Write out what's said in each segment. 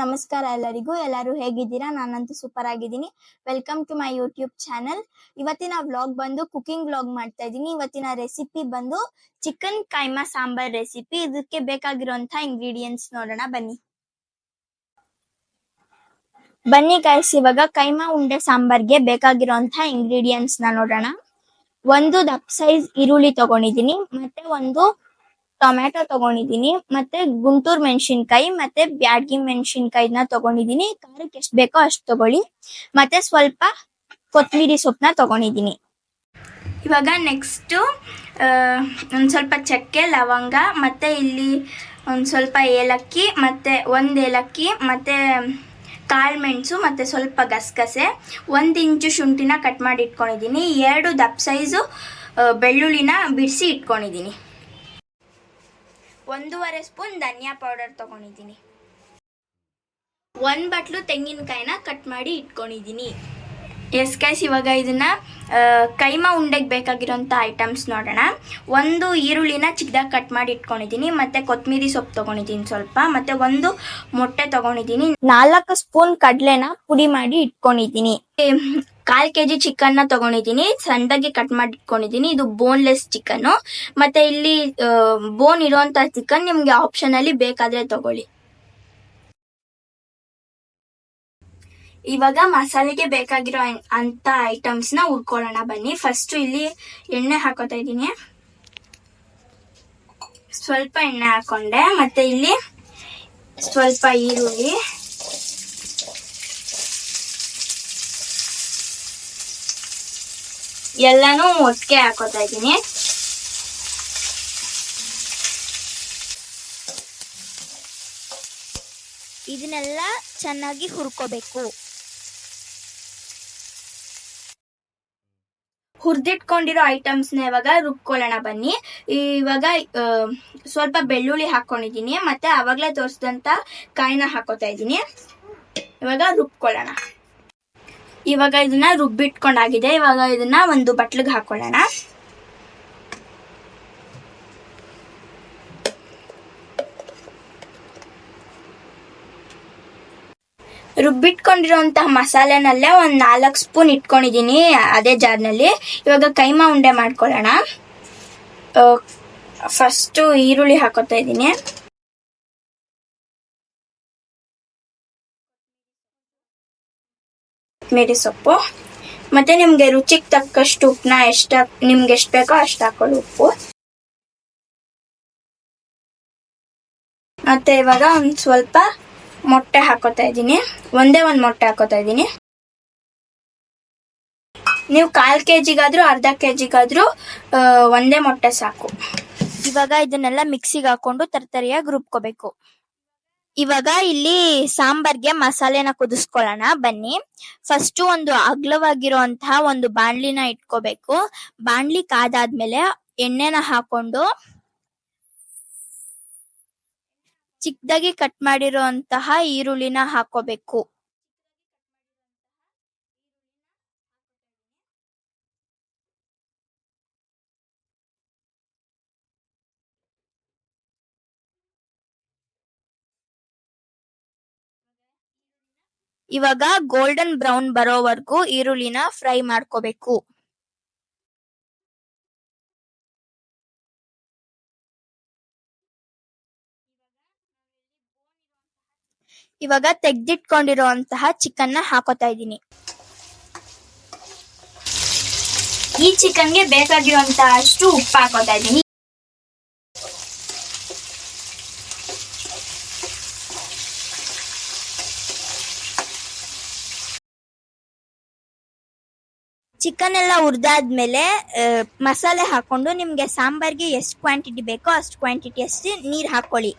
ನಮಸ್ಕಾರ ಎಲ್ಲರಿಗೂ. ಎಲ್ಲರೂ ಹೇಗಿದ್ದೀರಾ? ನಾನಂತೂ ಸೂಪರ್ ಆಗಿದ್ದೀನಿ. Welcome to my YouTube channel. ಇವತ್ತಿನ ವ್ಲಾಗ್ ಬಂದು ಕುಕಿಂಗ್ ವ್ಲಾಗ್ ಮಾಡ್ತಾ ಇದ್ದೀನಿ. ಇವತ್ತಿನ ರೆಸಿಪಿ ಬಂದು ಚಿಕನ್ ಕೈಮಾ ಸಾಂಬಾರ್ ರೆಸಿಪಿ. ಇದಕ್ಕೆ ಬೇಕಾಗಿರುವಂತ ಇಂಗ್ರೀಡಿಯೆಂಟ್ಸ್ ನೋಡೋಣ ಬನ್ನಿ ಗೈಸ್. ಇವಾಗ ಕೈಮಾ ಉಂಡೆ ಸಾಂಬಾರ್ಗೆ ಬೇಕಾಗಿರುವಂತ ಇಂಗ್ರೀಡಿಯೆಂಟ್ಸ್ ನೋಡೋಣ. ಒಂದು ದಪ್ಪ ಸೈಜ್ ಈರುಳ್ಳಿ ತಗೊಂಡಿದ್ದೀನಿ, ಮತ್ತೆ ಒಂದು ಟೊಮ್ಯಾಟೊ ತಗೊಂಡಿದ್ದೀನಿ, ಮತ್ತೆ ಗುಂಟೂರು ಮೆಣಸಿನ್ಕಾಯಿ ಮತ್ತೆ ಬ್ಯಾಡಗಿ ಮೆಣಸಿನ್ಕಾಯಿನ ತಗೊಂಡಿದ್ದೀನಿ. ಖಾರಕ್ಕೆ ಎಷ್ಟು ಬೇಕೋ ಅಷ್ಟು ತಗೊಳ್ಳಿ. ಮತ್ತೆ ಸ್ವಲ್ಪ ಕೊತ್ತಂಬರಿ ಸೊಪ್ಪನ್ನ ತಗೊಂಡಿದ್ದೀನಿ. ಇವಾಗ ನೆಕ್ಸ್ಟ್ ಒಂದು ಸ್ವಲ್ಪ ಚಕ್ಕೆ, ಲವಂಗ, ಮತ್ತೆ ಇಲ್ಲಿ ಒಂದು ಸ್ವಲ್ಪ ಏಲಕ್ಕಿ, ಮತ್ತೆ ಒಂದು ಏಲಕ್ಕಿ, ಮತ್ತೆ ಕಾಳು ಮೆಣಸು, ಮತ್ತೆ ಸ್ವಲ್ಪ ಗಸಗಸೆ, 1 ಇಂಚು ಶುಂಠಿನ ಕಟ್ ಮಾಡಿ ಇಟ್ಕೊಂಡಿದ್ದೀನಿ, 2 ದಪ್ಪ ಸೈಜು ಬೆಳ್ಳುಳ್ಳಿನ ಬಿಡಿಸಿ ಇಟ್ಕೊಂಡಿದ್ದೀನಿ, 1.5 ಸ್ಪೂನ್ ಧನಿಯಾ ಪೌಡರ್ ತಗೊಂಡಿದ್ದೀನಿ, 1 ಬಟ್ಲು ತೆಂಗಿನಕಾಯಿನ ಕಟ್ ಮಾಡಿ ಇಟ್ಕೊಂಡಿದ್ದೀನಿ. ಎಸ್ ಗೈಸ್, ಇವಾಗ ಇದನ್ನ ಕೈಮಾ ಉಂಡೆಗೆ ಬೇಕಾಗಿರೋಂಥ ಐಟಮ್ಸ್ ನೋಡೋಣ. 1 ಈರುಳ್ಳಿನ ಚಿಕ್ಕದಾಗಿ ಕಟ್ ಮಾಡಿ ಇಟ್ಕೊಂಡಿದ್ದೀನಿ, ಮತ್ತೆ ಕೊತ್ತಂಬರಿ ಸೊಪ್ಪು ತಗೊಂಡಿದ್ದೀನಿ ಸ್ವಲ್ಪ, ಮತ್ತೆ 1 ಮೊಟ್ಟೆ ತಗೊಂಡಿದ್ದೀನಿ, 4 ಸ್ಪೂನ್ ಕಡಲೆನ ಪುಡಿ ಮಾಡಿ ಇಟ್ಕೊಂಡಿದ್ದೀನಿ, 1/4 kg ಚಿಕನ್ನ ತಗೊಂಡಿದ್ದೀನಿ, ಸಣ್ಣದಾಗಿ ಕಟ್ ಮಾಡಿ ಇಟ್ಕೊಂಡಿದ್ದೀನಿ. ಇದು ಬೋನ್ಲೆಸ್ ಚಿಕನ್. ಮತ್ತೆ ಇಲ್ಲಿ ಬೋನ್ ಇರೋಂಥ ಚಿಕನ್ ನಿಮ್ಗೆ ಆಪ್ಷನ್ ಅಲ್ಲಿ ಬೇಕಾದ್ರೆ ತಗೊಳ್ಳಿ. ಇವಾಗ ಮಸಾಲೆಗೆ ಬೇಕಾಗಿರೋ ಅಂತ ಐಟಮ್ಸ್ ನ ಹುರ್ಕೊಳ್ಳೋಣ ಬನ್ನಿ. ಫಸ್ಟ್ ಇಲ್ಲಿ ಎಣ್ಣೆ ಹಾಕೋತಾ ಇದ್ದೀನಿ, ಸ್ವಲ್ಪ ಎಣ್ಣೆ ಹಾಕೊಂಡೆ, ಮತ್ತೆ ಇಲ್ಲಿ ಸ್ವಲ್ಪ ಈರುಳ್ಳಿ, ಎಲ್ಲಾನು ಒಟ್ಟಿಗೆ ಹಾಕೋತಾ ಇದ್ದೀನಿ. ಇದನ್ನೆಲ್ಲ ಚೆನ್ನಾಗಿ ಹುರ್ಕೋಬೇಕು. ಹುರಿದಿಟ್ಕೊಂಡಿರೋ ಐಟಮ್ಸ್ನ ಇವಾಗ ರುಬ್ಕೊಳ್ಳೋಣ ಬನ್ನಿ. ಇವಾಗ ಸ್ವಲ್ಪ ಬೆಳ್ಳುಳ್ಳಿ ಹಾಕೊಂಡಿದ್ದೀನಿ, ಮತ್ತೆ ಅವಾಗಲೇ ತೋರಿಸಿದಂತ ಕಾಯಿನ ಹಾಕೋತಾ ಇದ್ದೀನಿ. ಇವಾಗ ರುಬ್ಕೊಳ್ಳೋಣ. ಇವಾಗ ಇದನ್ನ ರುಬ್ಬಿಟ್ಕೊಂಡಾಗಿದೆ. ಇವಾಗ ಇದನ್ನ ಒಂದು ಬಟ್ಲಿಗೆ ಹಾಕೊಳ್ಳೋಣ. ರುಬ್ಬಿಟ್ಕೊಂಡಿರೋಂತಹ ಮಸಾಲೆನಲ್ಲೇ ಒಂದು 4 ಸ್ಪೂನ್ ಇಟ್ಕೊಂಡಿದ್ದೀನಿ ಅದೇ ಜಾರ್ನಲ್ಲಿ. ಇವಾಗ ಕೈಮಾ ಉಂಡೆ ಮಾಡ್ಕೊಳ್ಳೋಣ. ಫಸ್ಟ್ ಈರುಳ್ಳಿ ಹಾಕೋತಾ ಇದ್ದೀನಿ, ಕೊತ್ತಂಬರಿ ಸೊಪ್ಪು, ಮತ್ತೆ ನಿಮ್ಗೆ ರುಚಿಗೆ ತಕ್ಕಷ್ಟು ಉಪ್ಪನ್ನ ನಿಮ್ಗೆ ಎಷ್ಟು ಬೇಕೋ ಅಷ್ಟು ಹಾಕೊಳ್ಳಿ ಉಪ್ಪು. ಮತ್ತೆ ಇವಾಗ ಒಂದು ಸ್ವಲ್ಪ ಮೊಟ್ಟೆ ಹಾಕೋತಾ ಇದ್ದೀನಿ, ಒಂದೇ ಒಂದು ಮೊಟ್ಟೆ ಹಾಕೋತಾ ಇದ್ದೀನಿ. ನೀವು 1/4 kg ಅರ್ಧ kg ಒಂದೇ ಮೊಟ್ಟೆ ಸಾಕು. ಇವಾಗ ಇದನ್ನೆಲ್ಲ ಮಿಕ್ಸಿಗೆ ಹಾಕೊಂಡು ತರತರಿಯಾಗಿ ರುಬ್ಕೋಬೇಕು. ಇವಾಗ ಇಲ್ಲಿ ಸಾಂಬಾರ್ಗೆ ಮಸಾಲೆನ ಕುದಿಸ್ಕೊಳ್ಳೋಣ ಬನ್ನಿ. ಫಸ್ಟ್ ಒಂದು ಅಗಲವಾಗಿರುವಂತಹ ಒಂದು ಬಾಣ್ಲಿನ ಇಟ್ಕೋಬೇಕು. ಬಾಣ್ಲಿ ಕಾದಾದ್ಮೇಲೆ ಎಣ್ಣೆನ ಹಾಕೊಂಡು ಚಿಕ್ಕದಾಗಿ ಕಟ್ ಮಾಡಿರುವಂತಹ ಈರುಳ್ಳಿನ ಹಾಕೋಬೇಕು. ಇವಾಗ ಗೋಲ್ಡನ್ ಬ್ರೌನ್ ಬರೋವರೆಗೂ ಈರುಳ್ಳಿನ ಫ್ರೈ ಮಾಡ್ಕೋಬೇಕು. ಇವಾಗ ತೆಗ್ದಿಟ್ಕೊಂಡಿರುವಂತಹ ಚಿಕನ್ನ ಹಾಕೋತಾ ಇದ್ದೀನಿ. ಈ ಚಿಕನ್ಗೆ ಬೇಕಾಗಿರುವಂತಹ ಅಷ್ಟು ಉಪ್ಪು ಹಾಕೋತಾ ಇದ್ದೀನಿ. ಚಿಕನ್ ಎಲ್ಲ ಹುರಿದಾದ್ಮೇಲೆ ಮಸಾಲೆ ಹಾಕೊಂಡು ನಿಮ್ಗೆ ಸಾಂಬಾರ್ಗೆ ಎಷ್ಟು ಕ್ವಾಂಟಿಟಿ ಬೇಕೋ ಅಷ್ಟು ಕ್ವಾಂಟಿಟಿ ಅಷ್ಟು ನೀರು ಹಾಕೊಳ್ಳಿ.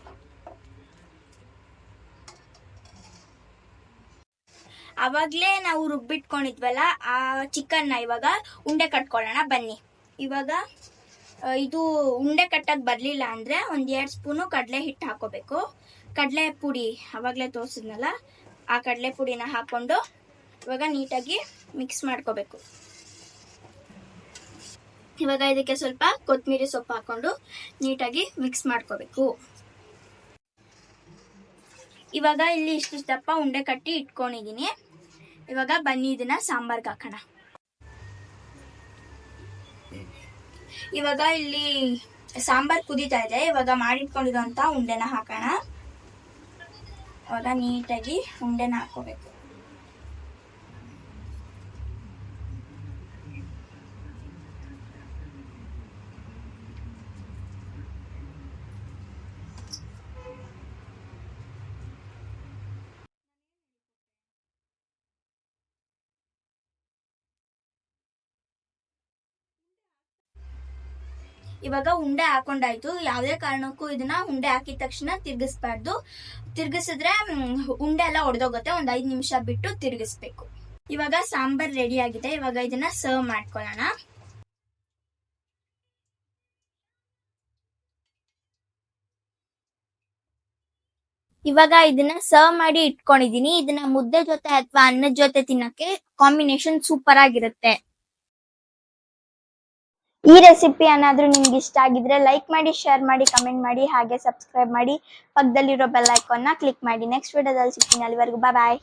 ಅವಾಗ್ಲೇ ನಾವು ರುಬ್ಬಿಟ್ಕೊಂಡಿದ್ವಲ್ಲ ಆ ಚಿಕನ್ನ ಇವಾಗ ಉಂಡೆ ಕಟ್ಕೊಳ್ಳೋಣ ಬನ್ನಿ. ಇವಾಗ ಇದು ಉಂಡೆ ಕಟ್ಟಕ್ ಬರ್ಲಿಲ್ಲ ಅಂದ್ರೆ 1-2 ಸ್ಪೂನು ಕಡಲೆ ಹಿಟ್ಟು ಹಾಕೋಬೇಕು. ಕಡಲೆ ಪುಡಿ ಅವಾಗ್ಲೇ ತೋರಿಸಿದ್ನಲ್ಲ ಆ ಕಡಲೆ ಪುಡಿನ ಹಾಕೊಂಡು ಇವಾಗ ನೀಟಾಗಿ ಮಿಕ್ಸ್ ಮಾಡ್ಕೋಬೇಕು. ಇವಾಗ ಇದಕ್ಕೆ ಸ್ವಲ್ಪ ಕೊತ್ತಂಬರಿ ಸೊಪ್ಪು ಹಾಕೊಂಡು ನೀಟಾಗಿ ಮಿಕ್ಸ್ ಮಾಡ್ಕೋಬೇಕು. ಇವಾಗ ಇಲ್ಲಿ ಇಷ್ಟು ದಪ್ಪ ಉಂಡೆ ಕಟ್ಟಿ ಇಟ್ಕೊಂಡಿದೀನಿ. ಇವಾಗ ಬನ್ನಿ ಇದನ್ನ ಸಾಂಬಾರ್ಗೆ ಹಾಕೋಣ. ಇವಾಗ ಇಲ್ಲಿ ಸಾಂಬಾರ್ ಕುದೀತಾ ಇದೆ. ಇವಾಗ ಮಾಡಿಟ್ಕೊಂಡಿರೋಂಥ ಉಂಡೆನ ಹಾಕೋಣ. ಇವಾಗ ನೀಟಾಗಿ ಉಂಡೆನ ಹಾಕೋಬೇಕು. ಇವಾಗ ಉಂಡೆ ಹಾಕೊಂಡಾಯ್ತು. ಯಾವುದೇ ಕಾರಣಕ್ಕೂ ಇದನ್ನ ಉಂಡೆ ಹಾಕಿದ ತಕ್ಷಣ ತಿರ್ಗಿಸ್ಬಾರ್ದು. ತಿರ್ಗಿಸಿದ್ರೆ ಉಂಡೆ ಎಲ್ಲ ಒಡೆದೋಗುತ್ತೆ. ಒಂದ್ 5 ನಿಮಿಷ ಬಿಟ್ಟು ತಿರ್ಗಿಸ್ಬೇಕು. ಇವಾಗ ಸಾಂಬಾರ್ ರೆಡಿ ಆಗಿದೆ. ಇವಾಗ ಇದನ್ನ ಸರ್ವ್ ಮಾಡ್ಕೊಳ್ಳೋಣ. ಇವಾಗ ಇದನ್ನ ಸರ್ವ್ ಮಾಡಿ ಇಟ್ಕೊಂಡಿದೀನಿ. ಇದನ್ನ ಮುದ್ದೆ ಜೊತೆ ಅಥವಾ ಅನ್ನದ ಜೊತೆ ತಿನ್ನಕ್ಕೆ ಕಾಂಬಿನೇಷನ್ ಸೂಪರ್ ಆಗಿರುತ್ತೆ. ಈ ರೆಸಿಪಿ ಏನಾದ್ರೂ ನಿಮ್ಗೆ ಇಷ್ಟ ಆಗಿದ್ರೆ ಲೈಕ್ ಮಾಡಿ, ಶೇರ್ ಮಾಡಿ, ಕಮೆಂಟ್ ಮಾಡಿ, ಹಾಗೆ ಸಬ್ಸ್ಕ್ರೈಬ್ ಮಾಡಿ. ಪಕ್ಕದಲ್ಲಿರೋ ಬೆಲ್ ಐಕಾನ್ನ ಕ್ಲಿಕ್ ಮಾಡಿ. ನೆಕ್ಸ್ಟ್ ವಿಡಿಯೋದಲ್ಲಿ ಸಿಗ್ತೀನಿ. ಅಲ್ಲಿವರೆಗೂ ಬಾಯ್.